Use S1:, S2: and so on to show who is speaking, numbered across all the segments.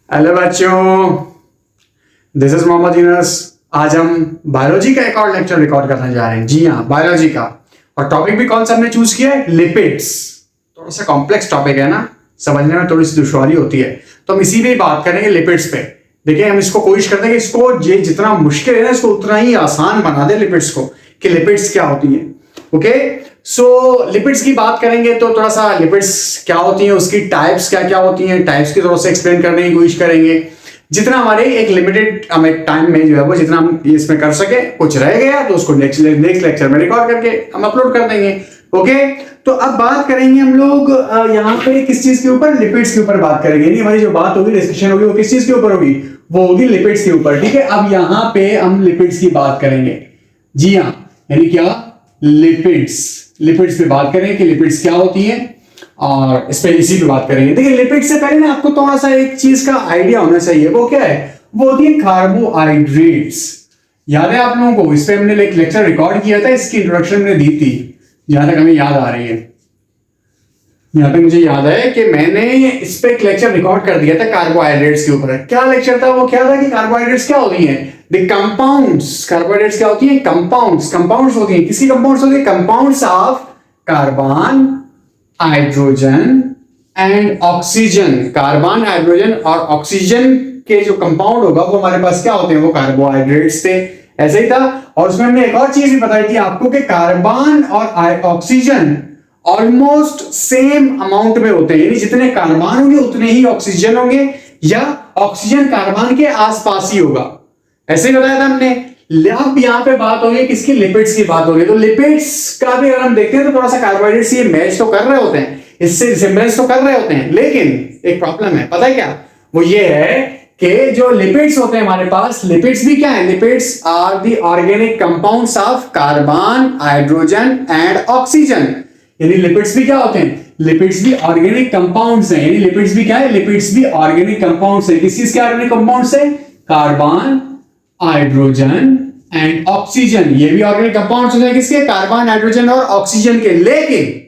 S1: Hello बच्चों, this is Mohammad Yunus. आज हम बायोलॉजी का एक और लेक्चर रिकॉर्ड करने जा रहे हैं। जी हाँ, बायोलॉजी का। और टॉपिक भी कौन सा हमने चूज किया है? लिपिड्स। थोड़ा सा कॉम्प्लेक्स टॉपिक है ना, समझने में थोड़ी सी दुश्वारी होती है, तो हम इसी पे बात करेंगे, लिपिड्स पे। देखिए, हम इसको कोशिश करते हैं कि इसको ये जितना मुश्किल है ना, इसको उतना ही आसान बना दे लिपिड्स को, कि लिपिड्स क्या होती है। ओके, सो लिपिड्स की बात करेंगे तो थोड़ा सा लिपिड्स क्या होती हैं, उसकी टाइप्स क्या क्या होती हैं, टाइप्स की थोड़ा सा एक्सप्लेन करने की कोशिश करेंगे। जितना हमारे एक लिमिटेड हमें टाइम में जो है वो जितना हम इसमें कर सके, कुछ रह गया तो उसको नेक्स्ट लेक्चर में रिकॉर्ड करके हम अपलोड कर देंगे। ओके, तो अब बात करेंगे हम लोग यहाँ पे किस चीज के ऊपर? लिपिड्स के ऊपर बात करेंगे। यानी हमारी जो बात होगी, डिस्कशन होगी, वो किस चीज के ऊपर होगी? वो होगी लिपिड्स के ऊपर। ठीक है, अब यहाँ पे हम लिपिड्स की बात करेंगे। जी हाँ, यानी क्या? लिपिड्स पे बात करें कि लिपिड्स क्या होती हैं, और इस पे इसी पे बात करेंगे। देखिए, लिपिड्स से पहले ना आपको थोड़ा सा एक चीज का आइडिया होना चाहिए। वो क्या है? वो होती है कार्बोहाइड्रेट्स। याद है आप लोगों को? इस पे हमने एक लेक्चर रिकॉर्ड किया था, इसकी इंट्रोडक्शन हमने दी थी, जहां तक हमें याद आ रही है। यहां तक मुझे याद है कि मैंने इस पे एक लेक्चर रिकॉर्ड कर दिया था कार्बोहाइड्रेट्स के ऊपर। क्या लेक्चर था वो? क्या था कि कार्बोहाइड्रेट्स क्या होती हैं? The compounds. कार्बोहाइड्रेट्स क्या होती हैं? कंपाउंड्स होती हैं। किसकी कंपाउंड्स होती है? Compounds of carbon, hydrogen and oxygen. Carbon, hydrogen और ऑक्सीजन के जो कंपाउंड होगा वो हमारे पास क्या होते हैं? वो कार्बोहाइड्रेट्स थे। ऐसे ही था। और उसमें हमने एक और चीज भी बताई थी आपको कि कार्बन और ऑक्सीजन ऑलमोस्ट सेम अमाउंट में होते हैं। यानी जितने कार्बन होंगे उतने ही ऑक्सीजन होंगे, या ऑक्सीजन कार्बन के आसपास ही होगा। ऐसे ही बताया था हमने। अब यहां पे बात हो रही है किसकी? लिपिड्स की बात हो रही है। तो लिपिड्स का भी अगर हम देखते हैं तो थोड़ा सा कार्बोहाइड्रेट्स ये मैच तो कर रहे होते हैं, इससे रिसेम्बलेंस तो कर रहे होते हैं, लेकिन एक प्रॉब्लम है। पता है क्या? वो ये है कि जो लिपिड्स होते हैं हमारे पास, लिपिड्स भी क्या है? Lipids are the organic compounds of carbon, hydrogen and oxygen. यानी लिपिड्स भी क्या होते हैं? लिपिड्स भी ऑर्गेनिक कंपाउंड्स हैं। यानी लिपिड्स भी क्या है? लिपिड्स भी ऑर्गेनिक कंपाउंड्स हैं। किस चीज के ऑर्गेनिक कंपाउंड्स हैं? Carbon, hydrogen and oxygen. ये भी ऑर्गेनिक कंपाउंड्स होते हैं। किसके? कार्बन, हाइड्रोजन और ऑक्सीजन के। लेकिन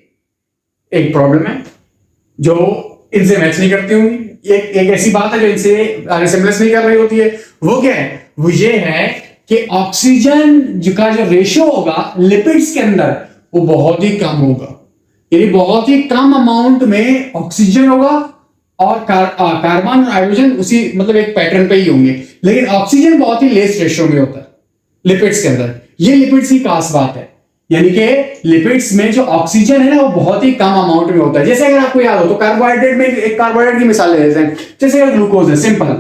S1: एक प्रॉब्लम है, जो इनसे मैच नहीं करती होंगी। एक ऐसी बात है जो इनसे रिसेम्बलेंस नहीं कर रही होती है। वो क्या है? वो ये है कि ऑक्सीजन का जो रेशियो होगा लिपिड्स के अंदर, वो बहुत ही कम होगा। यानी बहुत ही कम अमाउंट में ऑक्सीजन होगा, और कार्बन और हाइड्रोजन उसी मतलब एक पैटर्न पे ही होंगे, लेकिन ऑक्सीजन बहुत ही लेस रेशियो में होता है लिपिड्स के अंदर। ये लिपिड्स की खास बात है। यानी कि लिपिड्स में जो ऑक्सीजन है ना, वो बहुत ही कम अमाउंट में होता है। जैसे अगर आपको याद हो तो कार्बोहाइड्रेट में एक कार्बोहाइड्रेट की मिसाल ले लेते हैं। जैसे अगर ग्लूकोज है, सिंपल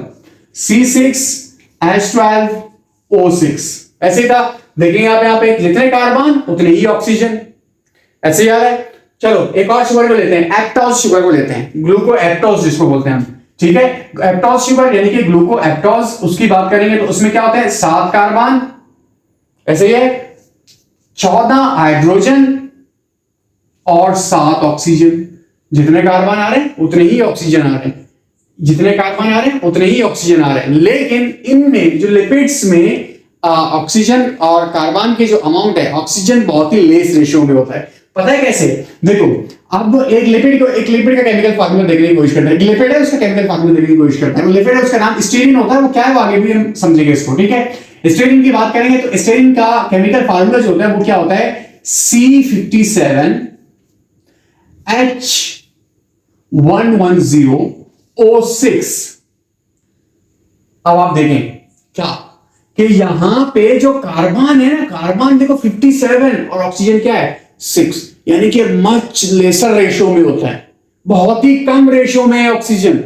S1: C6H12O6। ऐसे था। देखिए यहाँ पे जितने कार्बन उतने ही ऑक्सीजन। ऐसे याद है। चलो एक और शुगर को लेते हैं, एप्टोज शुगर को लेते हैं, ग्लूको एप्टोज जिसको बोलते हैं हम। ठीक है, एप्टोज शुगर यानी कि ग्लूको एप्टोज, उसकी बात करेंगे तो उसमें क्या होता है? 7 कार्बन, ऐसे ही है, 14 हाइड्रोजन और 7 ऑक्सीजन। जितने कार्बन आ रहे हैं उतने ही ऑक्सीजन आ रहे हैं, जितने कार्बन आ रहे हैं उतने ही ऑक्सीजन आ रहे हैं। लेकिन इनमें जो लिपिड्स में ऑक्सीजन और कार्बन के जो अमाउंट है, ऑक्सीजन बहुत ही लेस रेशियो में होता है। पता है कैसे? देखो, अब एक लिपिड का केमिकल फार्मूला देखने की कोशिश करते हैं। लिपिड है, उसका केमिकल फार्मूला देखने की कोशिश करते हैं। लिपिड है, उसका नाम स्टीरीन होता है। वो क्या है वो आगे भी हम समझेंगे इसको। ठीक है, स्टीरीन की बात करेंगे तो स्टीरीन का केमिकल फार्मूला जो होता है वो क्या होता है? C57H110O6। अब आप देखें क्या कि यहां पे जो कार्बन है ना, कार्बन देखो 57 और ऑक्सीजन क्या है? 6। यानी कि मच लेसर रेशियो में होता है, बहुत ही कम रेशियो में है ऑक्सीजन।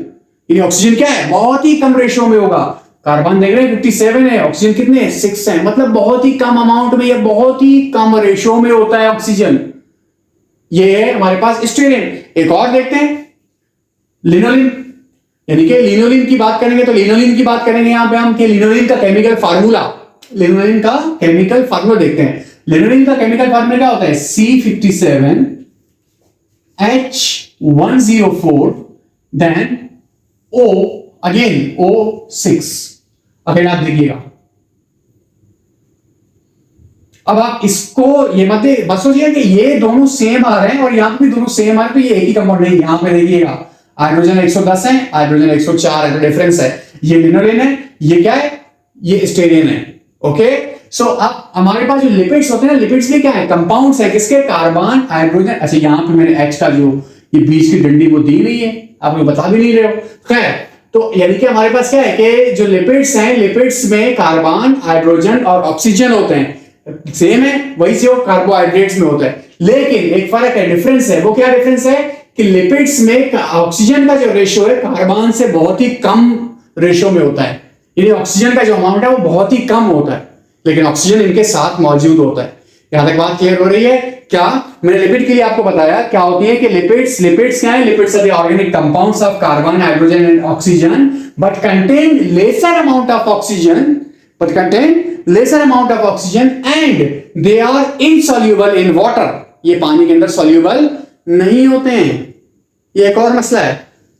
S1: यानी ऑक्सीजन क्या है? बहुत ही कम रेशियो में होगा। कार्बन देख रहे हैं 57 है, ऑक्सीजन कितने? 6 है। मतलब बहुत ही कम अमाउंट में, या बहुत ही कम रेशियो में होता है ऑक्सीजन। ये है हमारे पास स्टीरीन। एक और देखते हैं, लिनोलिन। यानी कि लिनोलिन की बात करेंगे तो लिनोलिन की बात करेंगे यहां पे हम कि लिनोलिन का केमिकल फार्मूला देखते हैं। लिनोलिन का केमिकल फार्मूला क्या होता है? C57H104 then O6। अगर आप देखिएगा, अब आप इसको ये मत सोचिए कि ये दोनों सेम आ रहे हैं और यहां पे भी दोनों सेम आ रहे हैं, तो ये एक ही कंपाउंड नहीं। यहां पे देखिएगा, हाइड्रोजन 110 है, हाइड्रोजन 104 है, तो डिफरेंस है। ये लिनोलेन है, ये क्या है, ये स्टेरिन है। ओके, सो अब हमारे पास जो लिपिड्स होते हैं ना, लिपिड्स में क्या है, कंपाउंड्स है किसके, कार्बन, हाइड्रोजन। अच्छा यहां पे मैंने एच का जो ये बीच की डंडी वो दी नहीं है, आप लोग बता भी नहीं रहे हो। खैर, तो यानी कि हमारे पास क्या है कि जो लिपिड्स हैं, लिपिड्स में कार्बन, हाइड्रोजन और ऑक्सीजन होते हैं। सेम है, वही से कार्बोहाइड्रेट्स में होता है, लेकिन एक फर्क है, डिफरेंस है। वो क्या डिफरेंस है कि लिपिड्स में ऑक्सीजन का जो रेशियो है कार्बन से बहुत ही कम रेशियो में होता है, यानी ऑक्सीजन का जो अमाउंट है वो बहुत ही कम होता है, लेकिन ऑक्सीजन इनके साथ मौजूद होता है। यहां तक बात क्लियर हो रही है क्या? मैंने लिपिड के लिए आपको बताया क्या होती है कि लिपिड्स क्या है, lipids are the organic compounds of carbon, hydrogen and oxygen but contain lesser amount of oxygen, and they are insoluble in water. ये पानी के अंदर सॉल्युबल नहीं होते हैं। ये एक और मसला है।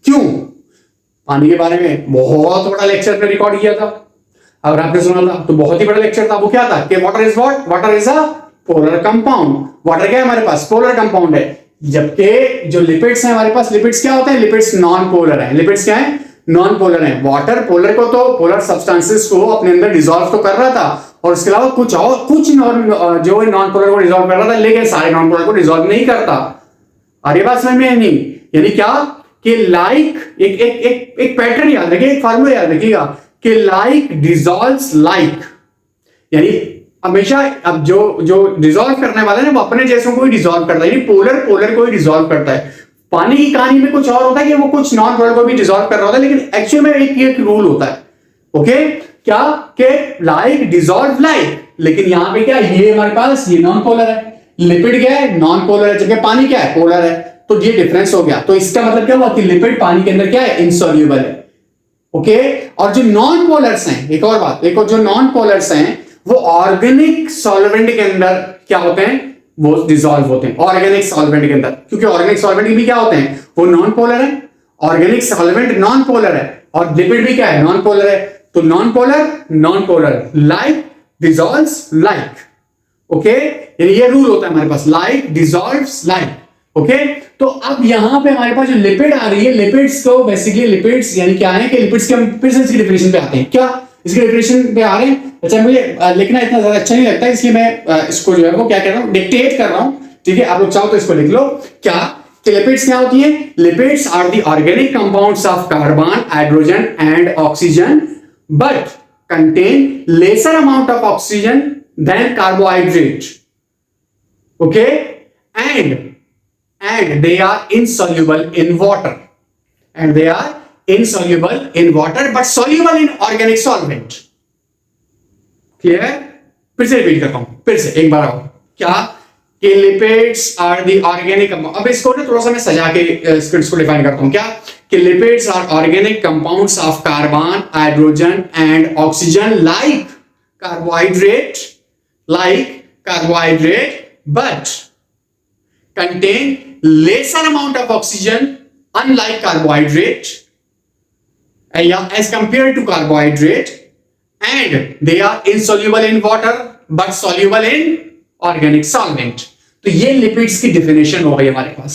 S1: क्यों? पानी के बारे में बहुत बड़ा लेक्चर पे रिकॉर्ड किया था, अगर आपने सुना था तो बहुत ही बड़ा लेक्चर था। वो क्या था कि water is what, water is a polar compound. Water क्या है हमारे पास, पोलर कंपाउंड है, जबकि जो लिपिड्स हैं हमारे पास, लिपिड्स क्या होते हैं, लिपिड्स नॉन पोलर है। लिपिड्स क्या है, नॉन पोलर है। वाटर पोलर को तो पोलर सब्सटेंसेस को अपने अंदर डिसॉल्व तो कर रहा था, और उसके अलावा कुछ जो नॉन पोलर को डिसॉल्व कर रहा था, लेकिन सारे नॉन पोलर को डिसॉल्व नहीं करता। और ये बात समझ में नहीं, यानी क्या कि लाइक एक पैटर्न याद रखिए, एक फार्मूला याद रखिएगा कि लाइक डिसॉल्व्स लाइक, यानी हमेशा अब जो डिसॉल्व करने वाला है ना वो अपने जैसों को ही डिसॉल्व करता है, यानी पोलर को ही डिसॉल्व करता है। पानी की कहानी में कुछ और होता है कि वो कुछ नॉन पोलर को भी डिसॉल्व कर रहा होता है, लेकिन एक्चुअल में एक रूल होता है। ओके, क्या कि लाइक डिसॉल्व लाइक, लेकिन यहां पे क्या, ये हमारे पास ये नॉन पोलर है, लिपिड क्या है, नॉन पोलर है, जबकि पानी क्या है, पोलर है। तो ये डिफरेंस हो गया। तो इसका मतलब क्या हुआ कि लिपिड पानी के अंदर क्या है, इनसॉल्युबल है। ओके, और जो नॉन पोलर्स हैं, एक और बात, एक और जो नॉन पोलर्स हैं वो ऑर्गेनिक सॉल्वेंट के अंदर क्या होते हैं, वो डिसॉल्व होते हैं ऑर्गेनिक सॉल्वेंट के अंदर, क्योंकि ऑर्गेनिक सॉल्वेंट भी क्या होते हैं, वो नॉन पोलर है। ऑर्गेनिक सॉल्वेंट नॉन पोलर है, और लिपिड भी क्या है, नॉन पोलर है। तो non polar like dissolves like. Okay, यानी ये रूल होता है हमारे पास, लाइक डिसॉल्व्स लाइक। ओके, तो अब यहां पे हमारे पास जो लिपिड आ रही है, लिपिड्स को बेसिकली लिपिड्स यानी क्या है कि लिपिड्स के हम फिर से इसकी डेफिनेशन पे आते हैं। क्या इसकी डेफिनेशन पे आ रहे हैं? अच्छा, मुझे लिखना इतना ज्यादा अच्छा नहीं लगता, इसलिए मैं इसको जो है वो क्या कर रहा हूं, डिक्टेट कर रहा हूं। ठीक है, आप लोग चाहो तो इसको लिख लो। क्या कि लिपिड्स क्या होती है, lipids are the organic compounds of carbon, hydrogen and oxygen but contain lesser amount of oxygen than carbohydrate. Okay, and they are insoluble in water, but soluble in organic solvent. Clear? फिर से repeat करता हूं, फिर से एक बार आओ। क्या कि लिपिड्स आर द ऑर्गेनिक, अब इसको ना थोड़ा सा मैं सजा के इसको डिफाइन करता हूं। क्या कि lipids are organic compounds of carbon, hydrogen and oxygen like carbohydrate, but contain lesser amount of oxygen unlike carbohydrate as compared to carbohydrate, and they are insoluble in water but soluble in organic solvent. तो ये lipids की definition हो गई हमारे पास।